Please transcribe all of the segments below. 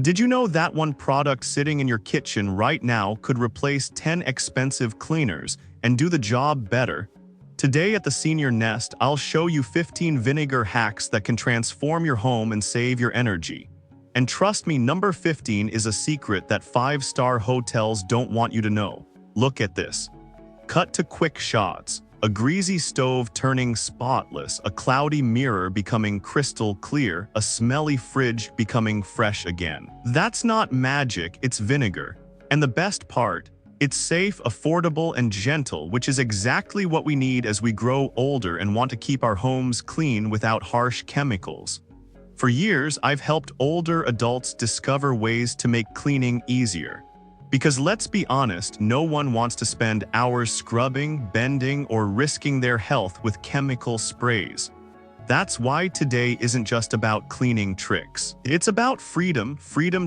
Did you know that one product sitting in your kitchen right now could replace 10 expensive cleaners and do the job better? Today at the Senior Nest, I'll show you 15 vinegar hacks that can transform your home and save your energy. And trust me, number 15 is a secret that 5-star hotels don't want you to know. Look at this. Cut to quick shots. A greasy stove turning spotless, a cloudy mirror becoming crystal clear, a smelly fridge becoming fresh again. That's not magic, it's vinegar. And the best part, it's safe, affordable, and gentle, which is exactly what we need as we grow older and want to keep our homes clean without harsh chemicals. For years, I've helped older adults discover ways to make cleaning easier. Because let's be honest, no one wants to spend hours scrubbing, bending, or risking their health with chemical sprays. That's why today isn't just about cleaning tricks. It's about freedom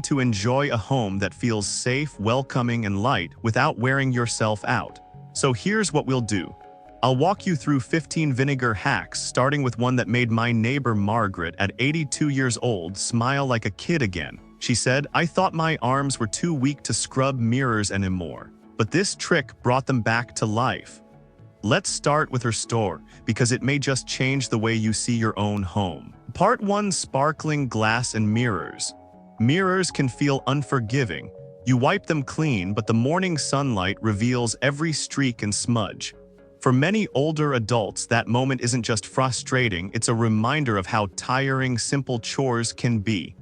to enjoy a home that feels safe, welcoming, and light without wearing yourself out. So here's what we'll do. I'll walk you through 15 vinegar hacks, starting with one that made my neighbor Margaret, at 82 years old, smile like a kid again. She said, "I thought my arms were too weak to scrub mirrors anymore, but this trick brought them back to life." Let's start with her store, because it may just change the way you see your own home. Part 1. Sparkling glass and mirrors. Mirrors can feel unforgiving. You wipe them clean, but the morning sunlight reveals every streak and smudge. For many older adults, that moment isn't just frustrating, it's a reminder of how tiring simple chores can be.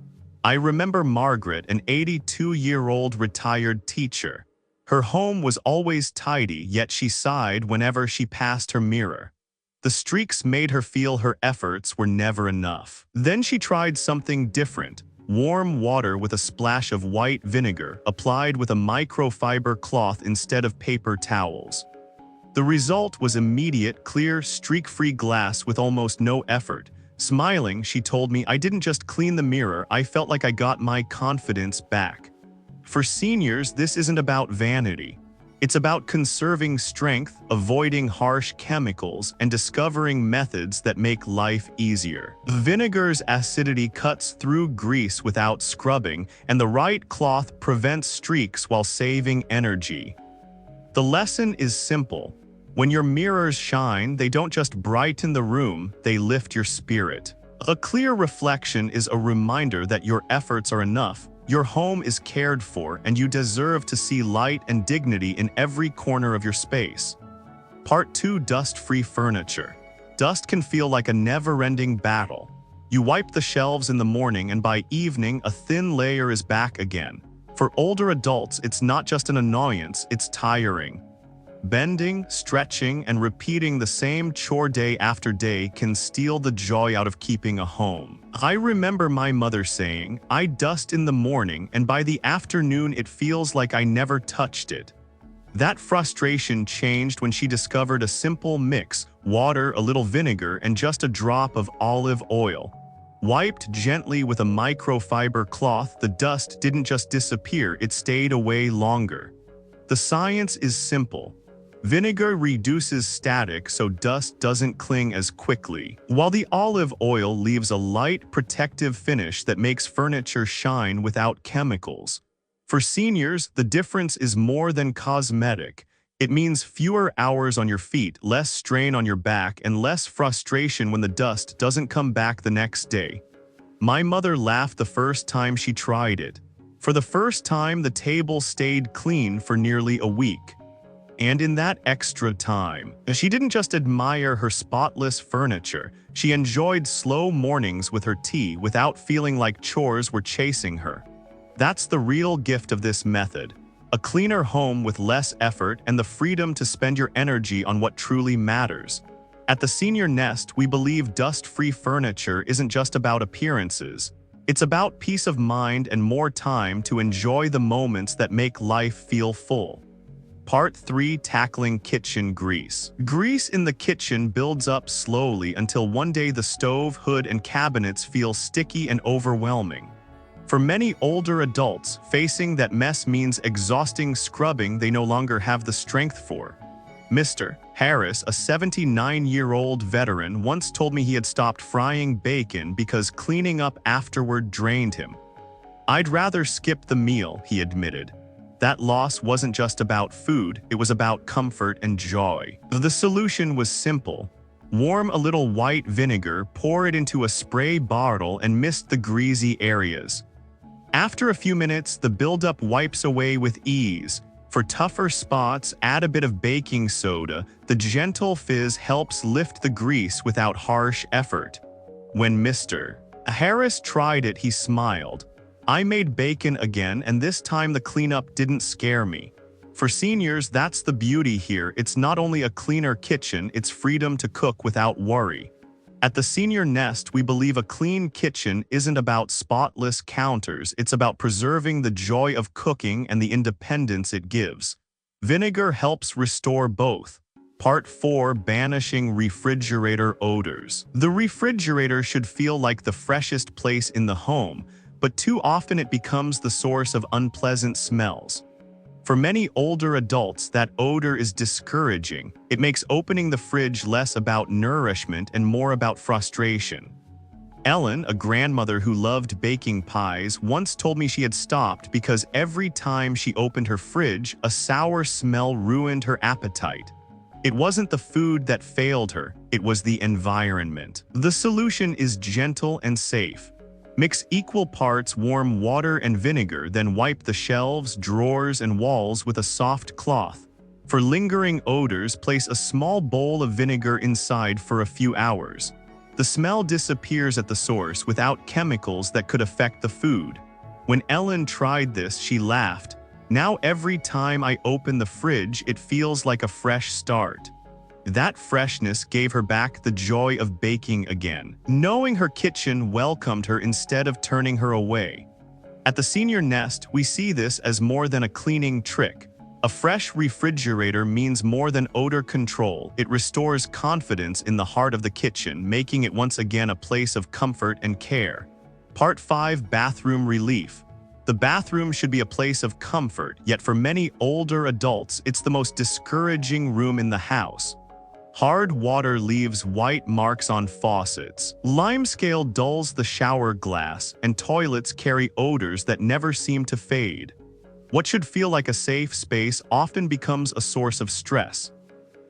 I remember Margaret, an 82-year-old retired teacher. Her home was always tidy, yet she sighed whenever she passed her mirror. The streaks made her feel her efforts were never enough. Then she tried something different: warm water with a splash of white vinegar, applied with a microfiber cloth instead of paper towels. The result was immediate, clear, streak-free glass with almost no effort. Smiling, she told me, "I didn't just clean the mirror, I felt like I got my confidence back." For seniors, this isn't about vanity. It's about conserving strength, avoiding harsh chemicals, and discovering methods that make life easier. Vinegar's acidity cuts through grease without scrubbing, and the right cloth prevents streaks while saving energy. The lesson is simple. When your mirrors shine, they don't just brighten the room, they lift your spirit. A clear reflection is a reminder that your efforts are enough, your home is cared for, and you deserve to see light and dignity in every corner of your space. Part 2. Dust-free furniture. Dust can feel like a never-ending battle. You wipe the shelves in the morning, and by evening, a thin layer is back again. For older adults, it's not just an annoyance, it's tiring. Bending, stretching, and repeating the same chore day after day can steal the joy out of keeping a home. I remember my mother saying, "I dust in the morning, and by the afternoon it feels like I never touched it." That frustration changed when she discovered a simple mix: water, a little vinegar, and just a drop of olive oil. Wiped gently with a microfiber cloth, the dust didn't just disappear, it stayed away longer. The science is simple. Vinegar reduces static so dust doesn't cling as quickly, while the olive oil leaves a light, protective finish that makes furniture shine without chemicals. For seniors, the difference is more than cosmetic. It means fewer hours on your feet, less strain on your back, and less frustration when the dust doesn't come back the next day. My mother laughed the first time she tried it. For the first time, the table stayed clean for nearly a week. And in that extra time, she didn't just admire her spotless furniture, she enjoyed slow mornings with her tea without feeling like chores were chasing her. That's the real gift of this method: a cleaner home with less effort and the freedom to spend your energy on what truly matters. At the Senior Nest, we believe dust-free furniture isn't just about appearances. It's about peace of mind and more time to enjoy the moments that make life feel full. Part 3. Tackling kitchen grease. Grease in the kitchen builds up slowly until one day the stove, hood, and cabinets feel sticky and overwhelming. For many older adults, facing that mess means exhausting scrubbing they no longer have the strength for. Mr. Harris, a 79-year-old veteran, once told me he had stopped frying bacon because cleaning up afterward drained him. "I'd rather skip the meal," he admitted. That loss wasn't just about food, it was about comfort and joy. The solution was simple. Warm a little white vinegar, pour it into a spray bottle, and mist the greasy areas. After a few minutes, the buildup wipes away with ease. For tougher spots, add a bit of baking soda. The gentle fizz helps lift the grease without harsh effort. When Mr. Harris tried it, he smiled. "I made bacon again, and this time the cleanup didn't scare me." For seniors, that's the beauty here. It's not only a cleaner kitchen, it's freedom to cook without worry. At the Senior Nest, we believe a clean kitchen isn't about spotless counters, it's about preserving the joy of cooking and the independence it gives. Vinegar helps restore both. Part 4. Banishing refrigerator odors. The refrigerator should feel like the freshest place in the home, but too often it becomes the source of unpleasant smells. For many older adults, that odor is discouraging. It makes opening the fridge less about nourishment and more about frustration. Ellen, a grandmother who loved baking pies, once told me she had stopped because every time she opened her fridge, a sour smell ruined her appetite. It wasn't the food that failed her, it was the environment. The solution is gentle and safe. Mix equal parts warm water and vinegar, then wipe the shelves, drawers, and walls with a soft cloth. For lingering odors, place a small bowl of vinegar inside for a few hours. The smell disappears at the source without chemicals that could affect the food. When Ellen tried this, she laughed. "Now every time I open the fridge, it feels like a fresh start." That freshness gave her back the joy of baking again, knowing her kitchen welcomed her instead of turning her away. At the Senior Nest, we see this as more than a cleaning trick. A fresh refrigerator means more than odor control. It restores confidence in the heart of the kitchen, making it once again a place of comfort and care. Part 5. Bathroom relief. The bathroom should be a place of comfort, yet for many older adults, it's the most discouraging room in the house. Hard water leaves white marks on faucets. Limescale dulls the shower glass, and toilets carry odors that never seem to fade. What should feel like a safe space often becomes a source of stress.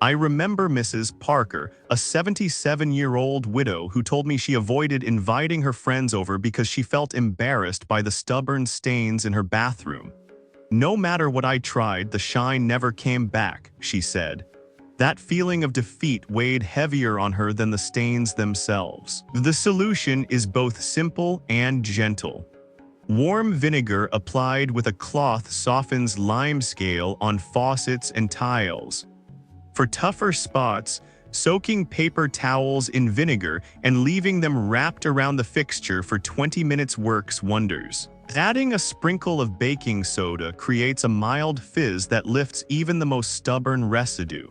I remember Mrs. Parker, a 77-year-old widow who told me she avoided inviting her friends over because she felt embarrassed by the stubborn stains in her bathroom. "No matter what I tried, the shine never came back," she said. That feeling of defeat weighed heavier on her than the stains themselves. The solution is both simple and gentle. Warm vinegar applied with a cloth softens limescale on faucets and tiles. For tougher spots, soaking paper towels in vinegar and leaving them wrapped around the fixture for 20 minutes works wonders. Adding a sprinkle of baking soda creates a mild fizz that lifts even the most stubborn residue.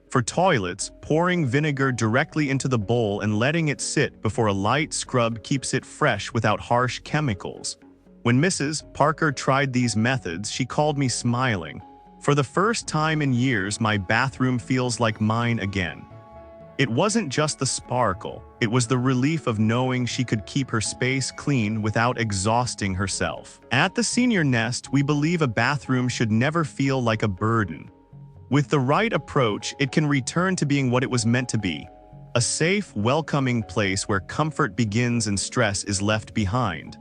For toilets, pouring vinegar directly into the bowl and letting it sit before a light scrub keeps it fresh without harsh chemicals. When Mrs. Parker tried these methods, she called me smiling. "For the first time in years, my bathroom feels like mine again." It wasn't just the sparkle, it was the relief of knowing she could keep her space clean without exhausting herself. At the Senior Nest, we believe a bathroom should never feel like a burden. With the right approach, it can return to being what it was meant to be, a safe, welcoming place where comfort begins and stress is left behind.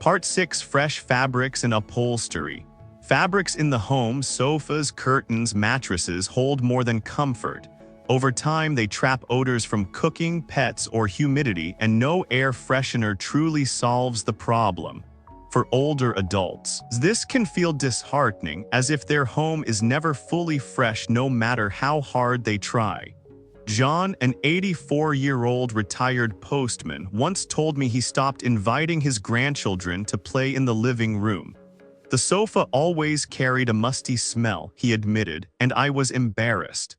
Part 6. Fresh fabrics and upholstery. Fabrics in the home, sofas, curtains, mattresses, hold more than comfort. Over time, they trap odors from cooking, pets, or humidity, and no air freshener truly solves the problem. For older adults, this can feel disheartening, as if their home is never fully fresh no matter how hard they try. John, an 84-year-old retired postman, once told me he stopped inviting his grandchildren to play in the living room. "The sofa always carried a musty smell," he admitted, "and I was embarrassed."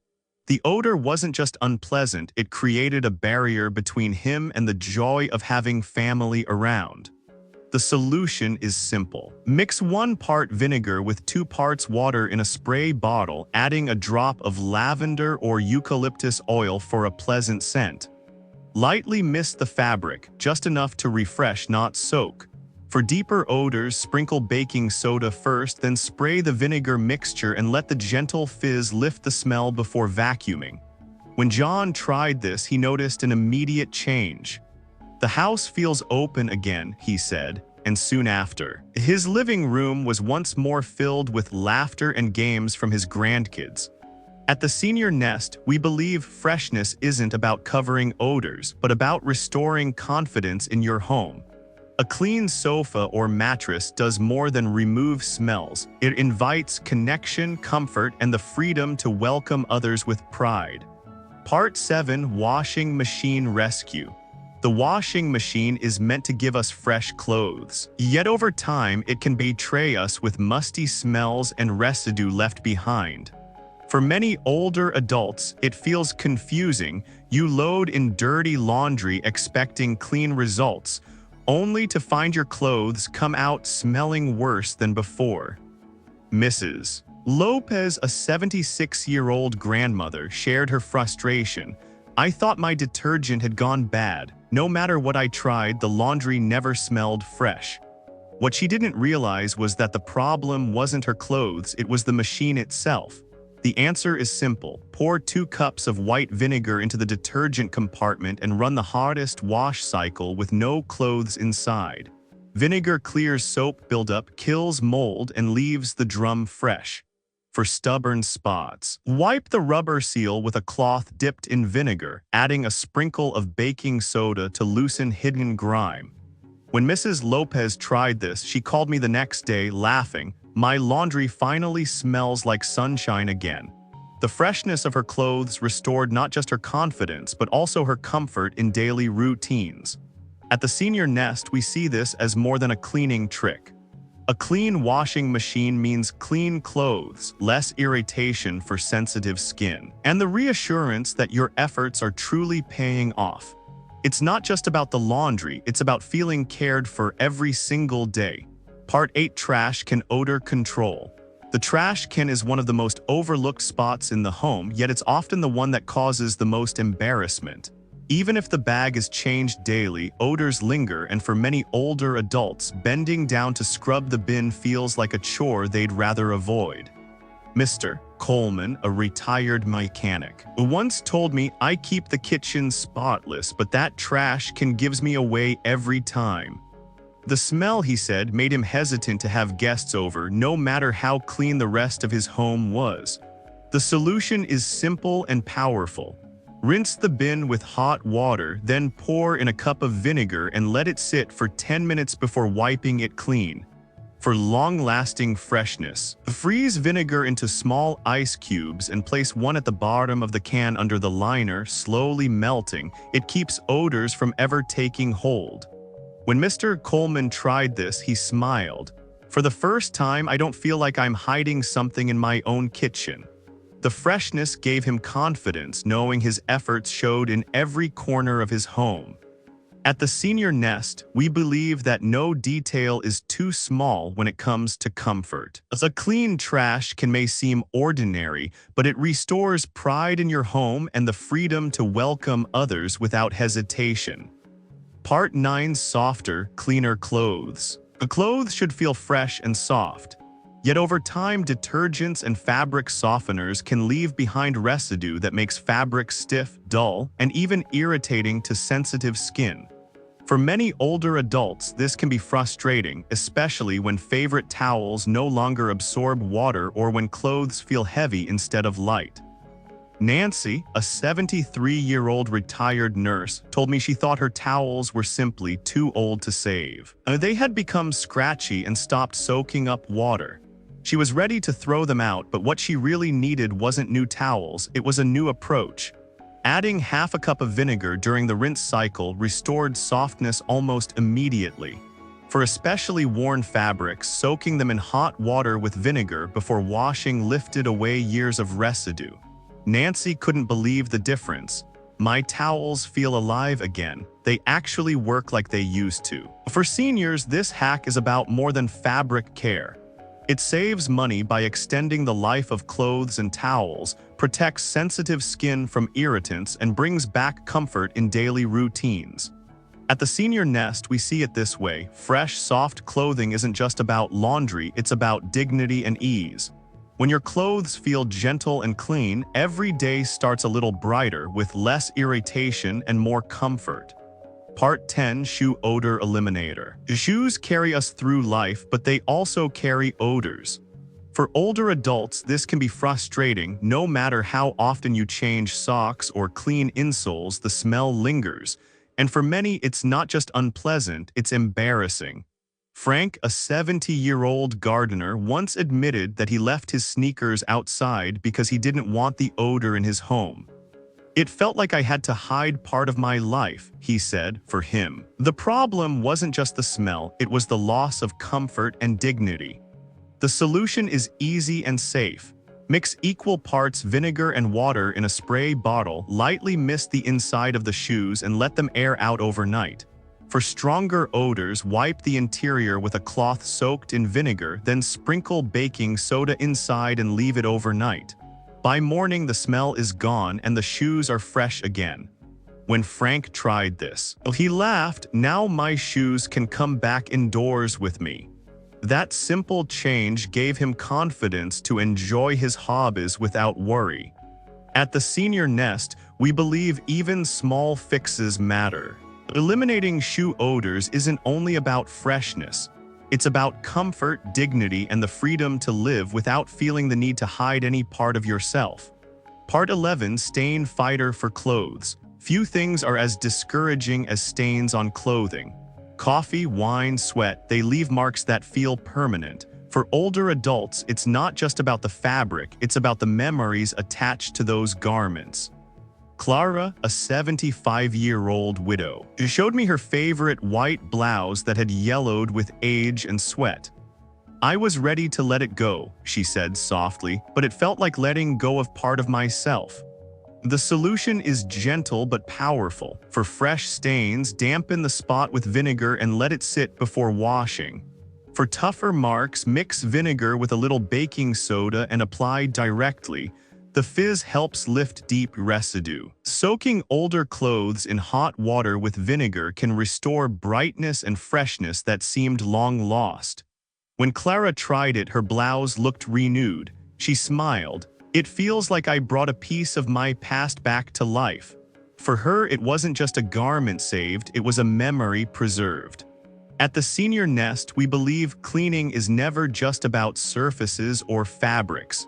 The odor wasn't just unpleasant, it created a barrier between him and the joy of having family around. The solution is simple. Mix 1 part vinegar with 2 parts water in a spray bottle, adding a drop of lavender or eucalyptus oil for a pleasant scent. Lightly mist the fabric, just enough to refresh, not soak. For deeper odors, sprinkle baking soda first, then spray the vinegar mixture and let the gentle fizz lift the smell before vacuuming. When John tried this, he noticed an immediate change. "The house feels open again," he said, and soon after, his living room was once more filled with laughter and games from his grandkids. At the Senior Nest, we believe freshness isn't about covering odors, but about restoring confidence in your home. A clean sofa or mattress does more than remove smells. It invites connection, comfort, and the freedom to welcome others with pride. Part 7: Washing Machine Rescue. The washing machine is meant to give us fresh clothes. Yet over time, it can betray us with musty smells and residue left behind. For many older adults, it feels confusing. You load in dirty laundry expecting clean results, only to find your clothes come out smelling worse than before. Mrs. Lopez, a 76-year-old grandmother, shared her frustration. "I thought my detergent had gone bad. No matter what I tried, the laundry never smelled fresh." What she didn't realize was that the problem wasn't her clothes, it was the machine itself. The answer is simple. Pour 2 cups of white vinegar into the detergent compartment and run the hardest wash cycle with no clothes inside. Vinegar clears soap buildup, kills mold, and leaves the drum fresh. For stubborn spots, wipe the rubber seal with a cloth dipped in vinegar, adding a sprinkle of baking soda to loosen hidden grime. When Mrs. Lopez tried this, she called me the next day, laughing. "My laundry finally smells like sunshine again." The freshness of her clothes restored not just her confidence, but also her comfort in daily routines. At the Senior Nest, we see this as more than a cleaning trick. A clean washing machine means clean clothes, less irritation for sensitive skin, and the reassurance that your efforts are truly paying off. It's not just about the laundry, it's about feeling cared for every single day. Part 8: Trash Can Odor Control. The trash can is one of the most overlooked spots in the home, yet it's often the one that causes the most embarrassment. Even if the bag is changed daily, odors linger, and for many older adults, bending down to scrub the bin feels like a chore they'd rather avoid. Mr. Coleman, a retired mechanic, once told me, "I keep the kitchen spotless, but that trash can gives me away every time." The smell, he said, made him hesitant to have guests over, no matter how clean the rest of his home was. The solution is simple and powerful. Rinse the bin with hot water, then pour in a cup of vinegar and let it sit for 10 minutes before wiping it clean. For long-lasting freshness, freeze vinegar into small ice cubes and place one at the bottom of the can under the liner, slowly melting. It keeps odors from ever taking hold. When Mr. Coleman tried this, he smiled. "For the first time, I don't feel like I'm hiding something in my own kitchen." The freshness gave him confidence, knowing his efforts showed in every corner of his home. At the Senior Nest, we believe that no detail is too small when it comes to comfort. A clean trash can may seem ordinary, but it restores pride in your home and the freedom to welcome others without hesitation. Part 9: Softer, Cleaner Clothes. The clothes should feel fresh and soft. Yet over time, detergents and fabric softeners can leave behind residue that makes fabric stiff, dull, and even irritating to sensitive skin. For many older adults, this can be frustrating, especially when favorite towels no longer absorb water or when clothes feel heavy instead of light. Nancy, a 73-year-old retired nurse, told me she thought her towels were simply too old to save. They had become scratchy and stopped soaking up water. She was ready to throw them out, but what she really needed wasn't new towels, it was a new approach. Adding half a cup of vinegar during the rinse cycle restored softness almost immediately. For especially worn fabrics, soaking them in hot water with vinegar before washing lifted away years of residue. Nancy couldn't believe the difference. "My towels feel alive again. They actually work like they used to." For seniors, this hack is about more than fabric care. It saves money by extending the life of clothes and towels, protects sensitive skin from irritants, and brings back comfort in daily routines. At the Senior Nest, we see it this way. Fresh, soft clothing isn't just about laundry, it's about dignity and ease. When your clothes feel gentle and clean, every day starts a little brighter with less irritation and more comfort. Part 10, Shoe Odor Eliminator. Shoes carry us through life, but they also carry odors. For older adults, this can be frustrating. No matter how often you change socks or clean insoles, the smell lingers. And for many, it's not just unpleasant, it's embarrassing. Frank, a 70-year-old gardener, once admitted that he left his sneakers outside because he didn't want the odor in his home. It felt like I had to hide part of my life, he said, for him. The problem wasn't just the smell, it was the loss of comfort and dignity. The solution is easy and safe. Mix equal parts vinegar and water in a spray bottle, lightly mist the inside of the shoes and let them air out overnight. For stronger odors, wipe the interior with a cloth soaked in vinegar, then sprinkle baking soda inside and leave it overnight. By morning, the smell is gone and the shoes are fresh again. When Frank tried this, he laughed, "Now my shoes can come back indoors with me." That simple change gave him confidence to enjoy his hobbies without worry. At the Senior Nest, we believe even small fixes matter. Eliminating shoe odors isn't only about freshness. It's about comfort, dignity, and the freedom to live without feeling the need to hide any part of yourself. Part 11, Stain Fighter for Clothes. Few things are as discouraging as stains on clothing. Coffee, wine, sweat, they leave marks that feel permanent. For older adults, it's not just about the fabric, it's about the memories attached to those garments. Clara, a 75-year-old widow, showed me her favorite white blouse that had yellowed with age and sweat. "I was ready to let it go," she said softly, "but it felt like letting go of part of myself." The solution is gentle but powerful. For fresh stains, dampen the spot with vinegar and let it sit before washing. For tougher marks, mix vinegar with a little baking soda and apply directly. The fizz helps lift deep residue. Soaking older clothes in hot water with vinegar can restore brightness and freshness that seemed long lost. When Clara tried it, her blouse looked renewed. She smiled. "It feels like I brought a piece of my past back to life." For her, it wasn't just a garment saved, it was a memory preserved. At the Senior Nest, we believe cleaning is never just about surfaces or fabrics.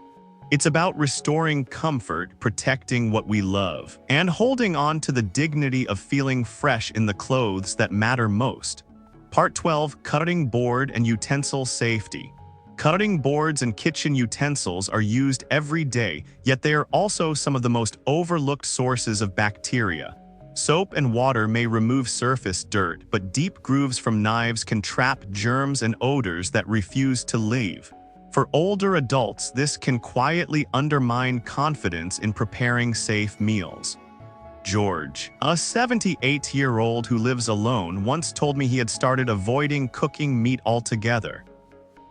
It's about restoring comfort, protecting what we love, and holding on to the dignity of feeling fresh in the clothes that matter most. Part 12, Cutting Board and Utensil Safety. Cutting boards and kitchen utensils are used every day, yet they are also some of the most overlooked sources of bacteria. Soap and water may remove surface dirt, but deep grooves from knives can trap germs and odors that refuse to leave. For older adults, this can quietly undermine confidence in preparing safe meals. George, a 78-year-old who lives alone, once told me he had started avoiding cooking meat altogether.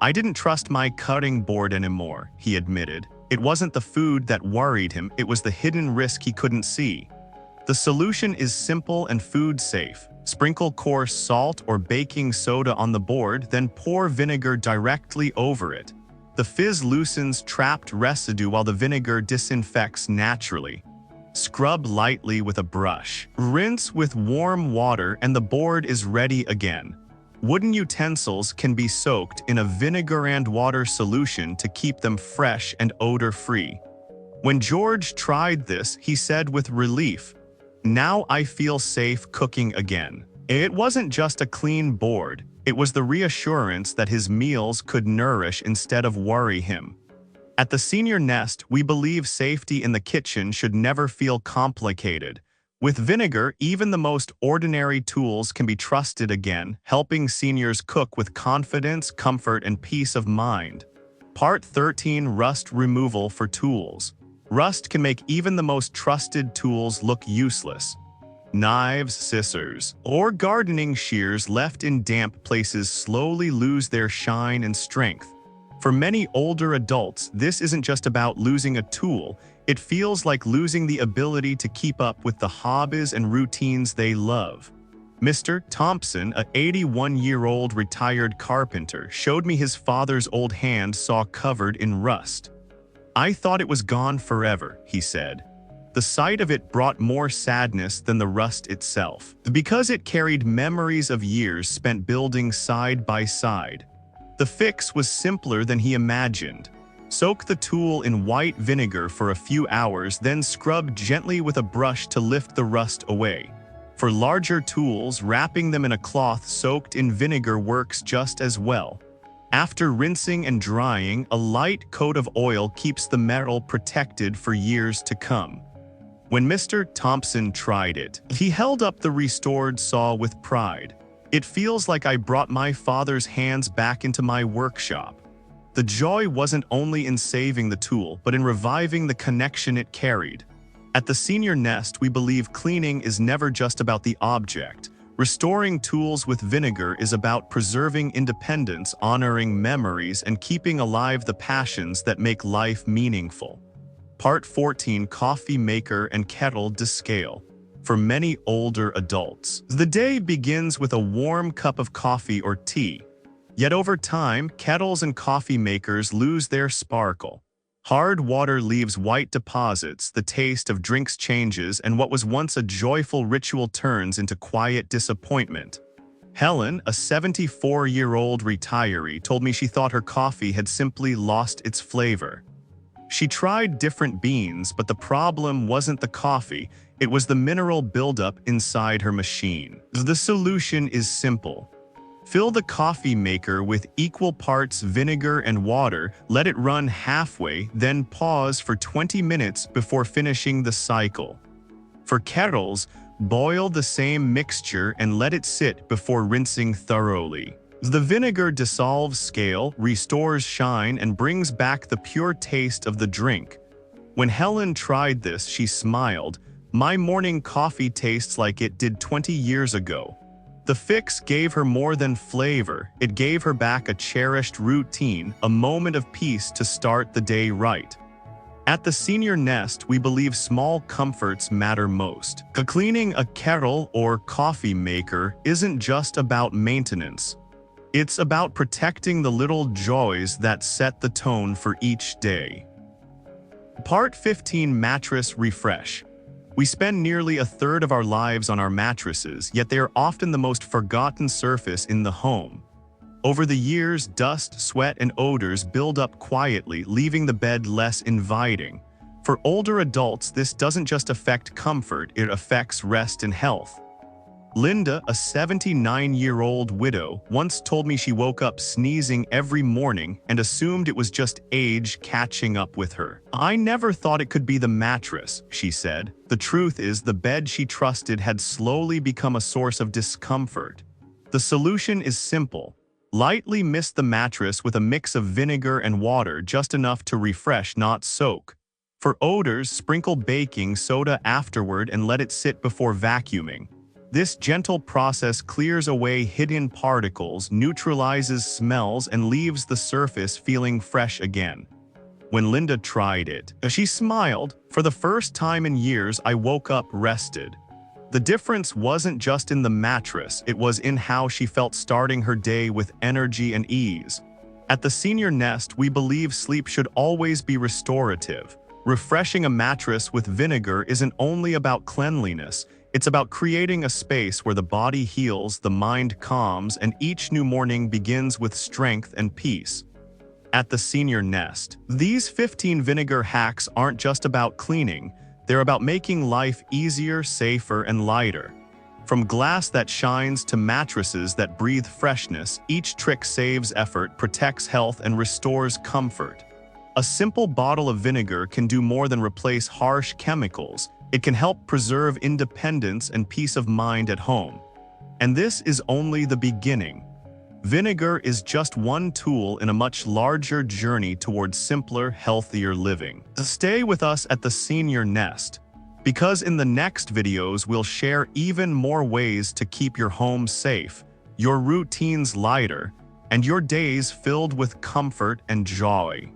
"I didn't trust my cutting board anymore," he admitted. It wasn't the food that worried him, it was the hidden risk he couldn't see. The solution is simple and food safe. Sprinkle coarse salt or baking soda on the board, then pour vinegar directly over it. The fizz loosens trapped residue while the vinegar disinfects naturally. Scrub lightly with a brush. Rinse with warm water and the board is ready again. Wooden utensils can be soaked in a vinegar and water solution to keep them fresh and odor-free. When George tried this, he said with relief, "Now I feel safe cooking again." It wasn't just a clean board, it was the reassurance that his meals could nourish instead of worry him. At the Senior Nest, we believe safety in the kitchen should never feel complicated. With vinegar, even the most ordinary tools can be trusted again, helping seniors cook with confidence, comfort, and peace of mind. Part 13, Rust Removal for Tools. Rust can make even the most trusted tools look useless. Knives, scissors, or gardening shears left in damp places slowly lose their shine and strength. For many older adults, this isn't just about losing a tool, it feels like losing the ability to keep up with the hobbies and routines they love. Mr. Thompson, a 81-year-old retired carpenter, showed me his father's old hand saw covered in rust. "I thought it was gone forever," he said. The sight of it brought more sadness than the rust itself, because it carried memories of years spent building side by side. The fix was simpler than he imagined. Soak the tool in white vinegar for a few hours, then scrub gently with a brush to lift the rust away. For larger tools, wrapping them in a cloth soaked in vinegar works just as well. After rinsing and drying, a light coat of oil keeps the metal protected for years to come. When Mr. Thompson tried it, he held up the restored saw with pride. "It feels like I brought my father's hands back into my workshop." The joy wasn't only in saving the tool, but in reviving the connection it carried. At the Senior Nest, we believe cleaning is never just about the object. Restoring tools with vinegar is about preserving independence, honoring memories, and keeping alive the passions that make life meaningful. Part 14: Coffee Maker and Kettle Descale. For many older adults, the day begins with a warm cup of coffee or tea. Yet over time, kettles and coffee makers lose their sparkle. Hard water leaves white deposits, the taste of drinks changes, and what was once a joyful ritual turns into quiet disappointment. Helen, a 74-year-old retiree, told me she thought her coffee had simply lost its flavor. She tried different beans, but the problem wasn't the coffee, it was the mineral buildup inside her machine. The solution is simple. Fill the coffee maker with equal parts vinegar and water, let it run halfway, then pause for 20 minutes before finishing the cycle. For kettles, boil the same mixture and let it sit before rinsing thoroughly. The vinegar dissolves scale, restores shine, and brings back the pure taste of the drink. When Helen tried this, she smiled. "My morning coffee tastes like it did 20 years ago." The fix gave her more than flavor, it gave her back a cherished routine, a moment of peace to start the day right. At the Senior Nest, we believe small comforts matter most. Cleaning a kettle or coffee maker isn't just about maintenance. It's about protecting the little joys that set the tone for each day. Part 15: Mattress Refresh. We spend nearly a third of our lives on our mattresses, yet they are often the most forgotten surface in the home. Over the years, dust, sweat, and odors build up quietly, leaving the bed less inviting. For older adults, this doesn't just affect comfort, it affects rest and health. Linda, a 79-year-old widow, once told me she woke up sneezing every morning and assumed it was just age catching up with her. "I never thought it could be the mattress," she said. The truth is, the bed she trusted had slowly become a source of discomfort. The solution is simple. Lightly mist the mattress with a mix of vinegar and water, just enough to refresh, not soak. For odors, sprinkle baking soda afterward and let it sit before vacuuming. This gentle process clears away hidden particles, neutralizes smells, and leaves the surface feeling fresh again. When Linda tried it, she smiled. "For the first time in years, I woke up rested." The difference wasn't just in the mattress, it was in how she felt starting her day with energy and ease. At the Senior Nest, we believe sleep should always be restorative. Refreshing a mattress with vinegar isn't only about cleanliness, it's about creating a space where the body heals, the mind calms, and each new morning begins with strength and peace. At the Senior Nest, these 15 vinegar hacks aren't just about cleaning, they're about making life easier, safer, and lighter. From glass that shines to mattresses that breathe freshness, each trick saves effort, protects health, and restores comfort. A simple bottle of vinegar can do more than replace harsh chemicals. It can help preserve independence and peace of mind at home. And this is only the beginning. Vinegar is just one tool in a much larger journey towards simpler, healthier living. Stay with us at the Senior Nest, because in the next videos we'll share even more ways to keep your home safe, your routines lighter, and your days filled with comfort and joy.